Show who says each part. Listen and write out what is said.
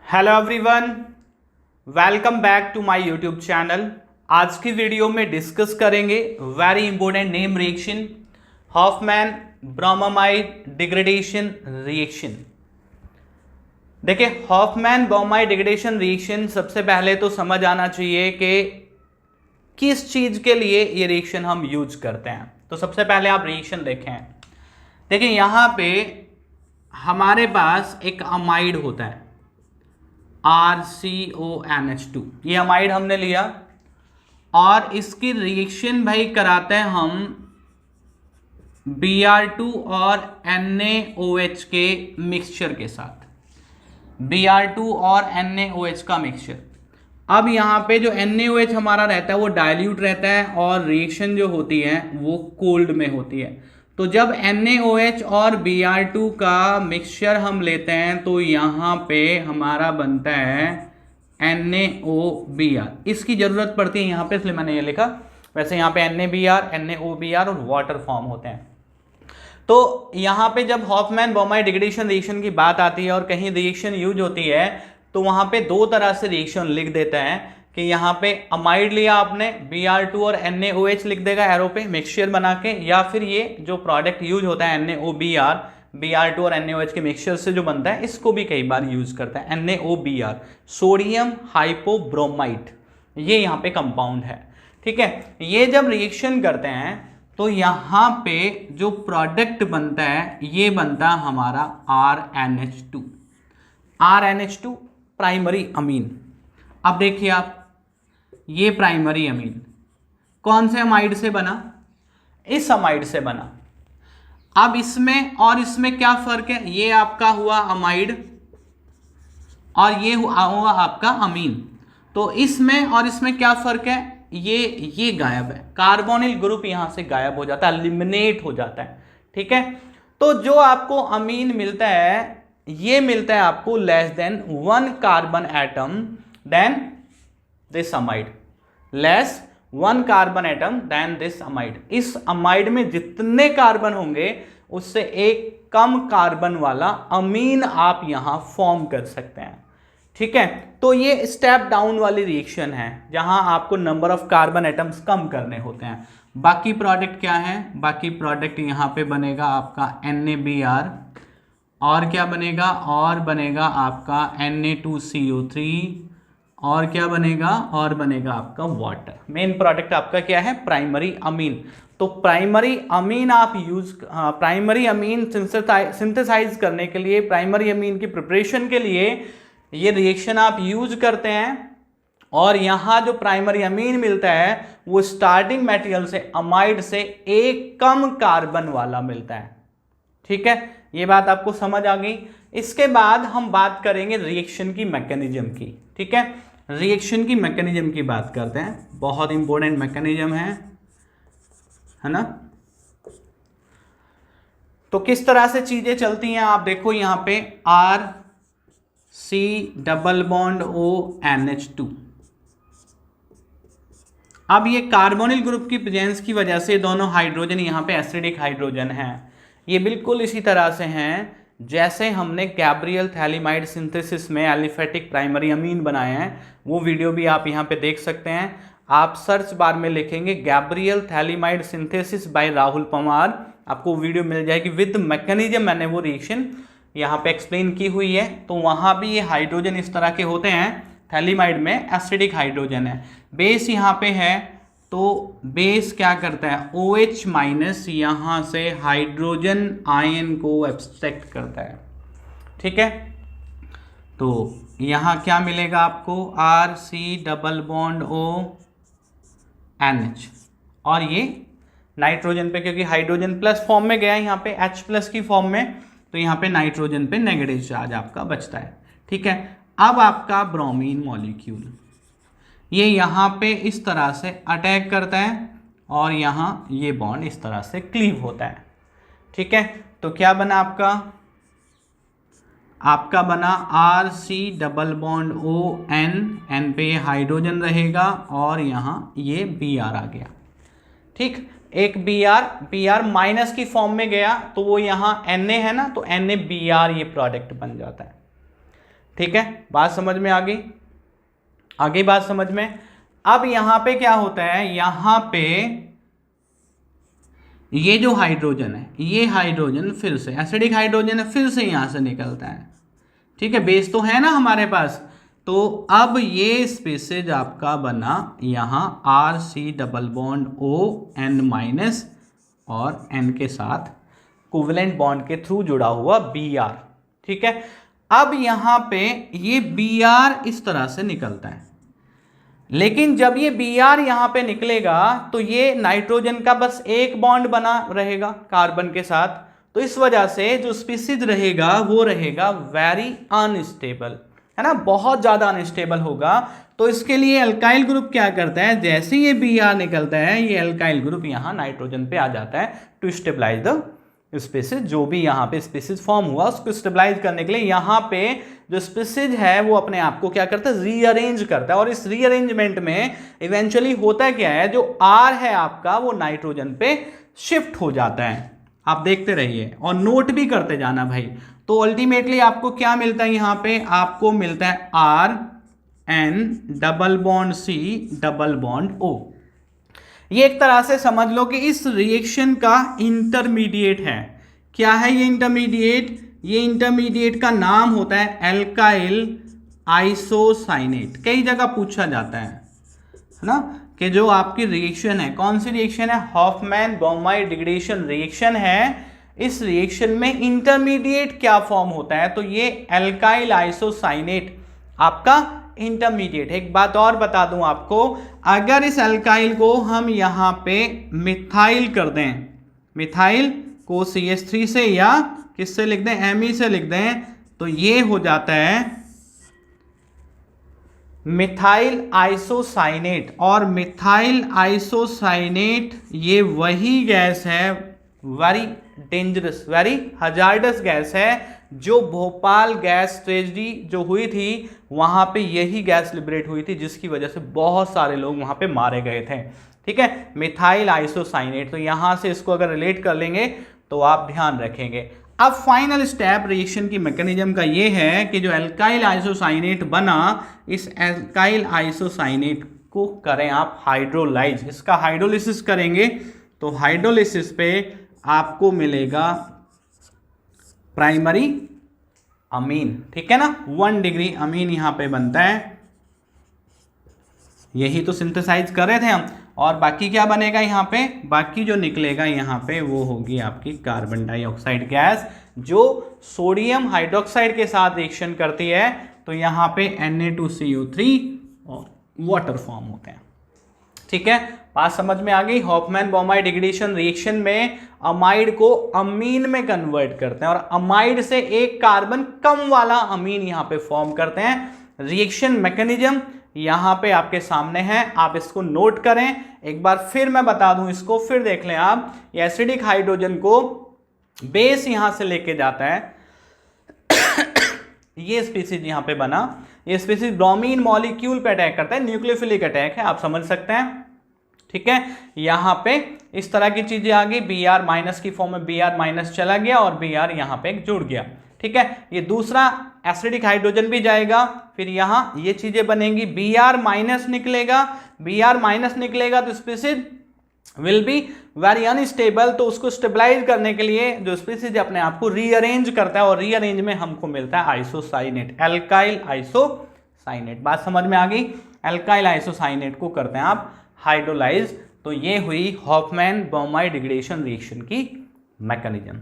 Speaker 1: Hello everyone, welcome back to my YouTube channel. आज की video में डिस्कस करेंगे very important name reaction, Hofmann bromamide degradation reaction. देखिए, Hofmann bromide degradation reaction सबसे पहले तो समझ आना चाहिए कि किस चीज के लिए ये रिएक्शन हम यूज करते हैं। तो सबसे पहले आप रिएक्शन देखें। देखिए, यहां पे हमारे पास एक अमाइड होता है RCONH2। ये अमाइड हमने लिया और इसकी रिएक्शन भाई कराते हैं हम Br2 और NaOH के मिक्सचर के साथ। Br2 और NaOH का मिक्सचर। अब यहाँ पे जो NaOH हमारा रहता है वो डाइल्यूट रहता है और रिएक्शन जो होती है वो कोल्ड में होती है। तो जब NaOH और Br2 का मिक्सचर हम लेते हैं तो यहाँ पे हमारा बनता है NaOBr। इसकी ज़रूरत पड़ती है यहाँ पे, इसलिए मैंने ये लिखा। वैसे यहाँ पे NaBr, NaOBr और वाटर फॉर्म होते हैं। तो यहाँ पे जब हॉफमैन ब्रोमाइड डिग्रेडेशन रिएक्शन की बात आती है और कहीं रिएक्शन यूज होती है तो वहाँ पे दो तरह से रिएक्शन लिख देते हैं कि यहाँ पे अमाइड लिया आपने, Br2 और NaOH लिख देगा एरो पे मिक्सचर बना के, या फिर ये जो प्रोडक्ट यूज होता है NaOBr, Br2 और NaOH के मिक्सचर से जो बनता है, इसको भी कई बार यूज करता है NaOBr, सोडियम हाइपोब्रोमाइड। ये यहाँ पे कंपाउंड है, ठीक है। ये जब रिएक्शन करते हैं तो यहाँ पे जो प्रोडक्ट बनता है ये बनता है हमारा RNH2। RNH2 primary amine. अब देखिए आप, ये प्राइमरी अमीन कौन से अमाइड से बना? इस अमाइड से बना। अब इसमें और इसमें क्या फर्क है? ये आपका हुआ अमाइड और ये हुआ आपका अमीन। तो इसमें और इसमें क्या फर्क है? ये गायब है, कार्बोनिल ग्रुप यहां से गायब हो जाता है, एलिमिनेट हो जाता है, ठीक है। तो जो आपको अमीन मिलता है ये मिलता है आपको less than 1 carbon atom than this amide, less 1 carbon atom than this amide. इस अमाइड में जितने कार्बन होंगे उससे एक कम कार्बन वाला अमीन आप यहां फॉर्म कर सकते हैं, ठीक है। तो ये स्टेप डाउन वाली रिएक्शन है जहां आपको number of carbon atoms come करने होते हैं। बाकी प्रोडक्ट क्या है? बाकी प्रोडक्ट यहां पे बनेगा आपका NaBr और क्या बनेगा? और बनेगा आपका Na2CO3 और क्या बनेगा? और बनेगा आपका वाटर। मेन प्रोडक्ट आपका क्या है? Primary amine. तो प्राइमरी अमीन आप प्राइमरी अमीन सिंथेसाइज करने के लिए, प्राइमरी अमीन की प्रिपरेशन के लिए ये रिएक्शन आप यूज करते हैं। और यहाँ जो प्राइमरी अमीन मिलता है वो स्टार्टिंग मटेरियल से, अमाइड से, एक कम कार्बन वाला मिलता है, ठीक है। ये बात आपको समझ आ गई। इसके बाद हम बात करेंगे रिएक्शन की मैकेनिज्म की, ठीक है। रिएक्शन की मैकेनिज्म की बात करते हैं, बहुत इंपॉर्टेंट मैकेनिज्म है ना। तो किस तरह से चीजें चलती हैं आप देखो, यहां पे RC≡ONH2। अब ये कार्बोनिल ग्रुप की प्रेजेंस की वजह से दोनों हाइड्रोजन यहाँ पे एसिडिक हाइड्रोजन हैं। ये बिल्कुल इसी तरह से हैं जैसे हमने गैब्रियल थैलीमाइड सिंथेसिस में एलिफेटिक प्राइमरी अमीन बनाए हैं। वो वीडियो भी आप यहाँ पे देख सकते हैं। आप सर्च बार में लिखेंगे Gabriel phthalimide synthesis by Rahul Pawar, आपको वीडियो मिल जाएगी विद मैकेनिज्म। मैंने वो रिएक्शन यहाँ पे एक्सप्लेन की हुई है। तो वहाँ भी ये हाइड्रोजन इस तरह के होते हैं, थैलीमाइड में एसिडिक हाइड्रोजन है। बेस यहाँ पे है तो बेस क्या करता है? OH माइनस यहाँ से हाइड्रोजन आयन को एब्स्ट्रैक्ट करता है, ठीक है। तो यहाँ क्या मिलेगा आपको? RC≡ONH और ये नाइट्रोजन पे, क्योंकि हाइड्रोजन प्लस फॉर्म में गया यहाँ पे H प्लस की फॉर्म में, तो यहाँ पे नाइट्रोजन पे नेगेटिव चार्ज आपका बचता है, ठीक है। अब आपका ब्रोमीन मॉलिक्यूल ये यहाँ पे इस तरह से अटैक करता है और यहाँ ये बॉन्ड इस तरह से क्लीव होता है, ठीक है। तो क्या बना आपका? आपका बना RC≡ON, N पे ये हाइड्रोजन रहेगा और यहाँ ये Br आ गया, ठीक। एक Br माइनस की फॉर्म में गया तो वो यहाँ Na है ना, तो NaBr ये प्रोडक्ट बन जाता है, ठीक है, बात समझ में आ गई? आगे बात समझ में। अब यहां पे क्या होता है, यहां पे ये जो हाइड्रोजन है, ये हाइड्रोजन फिर से एसिडिक हाइड्रोजन है, फिर से यहां से निकलता है। ठीक है, बेस तो है ना हमारे पास। तो अब ये स्पीसीज आपका बना यहां RC double bond ON minus और N के साथ कोवेलेंट बॉन्ड के थ्रू जुड़ा हुआ Br। ठीक है, अब यहां पे ये Br इस तरह से निकलता है, लेकिन जब ये Br यहां पे निकलेगा तो ये नाइट्रोजन का बस एक बॉन्ड बना रहेगा कार्बन के साथ। तो इस वजह से जो स्पीसीज रहेगा वो रहेगा वेरी अनस्टेबल, है ना, बहुत ज्यादा अनस्टेबल होगा। तो इसके लिए अल्काइल ग्रुप क्या करता है, जैसे ये Br निकलता है ये अल्काइल ग्रुप यहां नाइट्रोजन पे आ जाता है टू स्टेबलाइज द स्पीसीज। जो भी यहाँ पे स्पीसीज फॉर्म हुआ उसको स्टेबलाइज करने के लिए यहाँ पे जो स्पीसीज है वो अपने आप को क्या करता है, रीअरेंज करता है। और इस रीअरेंजमेंट में इवेंचुअली होता क्या है, जो R है आपका वो नाइट्रोजन पे शिफ्ट हो जाता है। आप देखते रहिए और नोट भी करते जाना भाई। तो अल्टीमेटली आपको क्या मिलता है, यहाँ पे आपको मिलता है RN double bond C double bond O। ये एक तरह से समझ लो कि इस रिएक्शन का इंटरमीडिएट है। क्या है ये इंटरमीडिएट, ये इंटरमीडिएट का नाम होता है एल्काइल आइसोसाइनेट। कई जगह पूछा जाता है ना कि जो आपकी रिएक्शन है, कौन सी रिएक्शन है, हॉफमैन बोमाई डिग्रेडेशन रिएक्शन है। इस रिएक्शन में इंटरमीडिएट क्या फॉर्म होता है, तो ये एल्काइल आइसोसाइनेट आपका इंटरमीडिएट। एक बात और बता दूं आपको, अगर इस अल्काइल को हम यहां पे मिथाइल कर दें, मिथाइल को CH3 से या किससे लिख दें, Me से लिख दें, तो ये हो जाता है मिथाइल आइसोसाइनेट। और मिथाइल आइसोसाइनेट ये वही गैस है, very dangerous, very hazardous gas है, जो भोपाल गैस ट्रेजेडी जो हुई थी वहां पे यही गैस लिबरेट हुई थी, जिसकी वजह से बहुत सारे लोग वहां पे मारे गए थे। ठीक है, मिथाइल आइसोसाइनेट। तो यहां से इसको अगर रिलेट कर लेंगे तो आप ध्यान रखेंगे। अब फाइनल स्टेप रिएक्शन की मैकेनिज्म का ये है कि जो एल्काइल आइसोसाइनेट बना, इस एल्काइल आइसोसाइनेट को करें आप हाइड्रोलाइज। इसका हाइड्रोलिसिस करेंगे तो हाइड्रोलिसिस पे आपको मिलेगा प्राइमरी अमीन। ठीक है ना, 1 डिग्री अमीन यहां पे बनता है। यही तो सिंथेसाइज कर रहे थे हम। और बाकी क्या बनेगा यहाँ पे, बाकी जो निकलेगा यहाँ पे वो होगी आपकी कार्बन डाइऑक्साइड गैस, जो सोडियम हाइड्रोक्साइड के साथ रिएक्शन करती है। तो यहाँ पे Na2CO3 और वाटर फॉर्म होते हैं। ठीक है, बात समझ में आ गई। हॉफमैन बोमाई डिग्रेडेशन रिएक्शन में अमाइड को अमीन में कन्वर्ट करते हैं और अमाइड से एक कार्बन कम वाला अमीन यहाँ पे फॉर्म करते हैं। रिएक्शन मैकेनिज्म यहाँ पे आपके सामने है, आप इसको नोट करें। एक बार फिर मैं बता दूं इसको, फिर देख लें आप। एसिडिक हाइड्रोजन को बेस यहां से लेके जाता है ये स्पीसीज यहां पे बना, ये स्पीसीज ब्रोमीन मॉलिक्यूल पे अटैक करता है, न्यूक्लियोफिलिक अटैक है, आप समझ सकते हैं। ठीक है, यहां पे इस तरह की चीजें आ गई, Br माइनस की फॉर्म में Br माइनस चला गया और Br यहां पे जुड़ गया। ठीक है, ये दूसरा एसिडिक हाइड्रोजन भी जाएगा, फिर यहां ये चीजें बनेंगी, Br माइनस निकलेगा, Br माइनस निकलेगा तो species will be very unstable. तो उसको स्टेबलाइज करने के लिए जो स्पीसीज अपने आप को रीअरेंज करता है और रीअरेंज में हमको मिलता है आइसोसाइनेट, एल्काइल आइसोसाइनेट। बात समझ में आ गई। एल्काइल आइसोसाइनेट को करते हैं आप हाइड्रोलाइज। तो ये हुई हॉफमैन बोमाई डिग्रेडेशन रिएक्शन की मैकेनिज्म।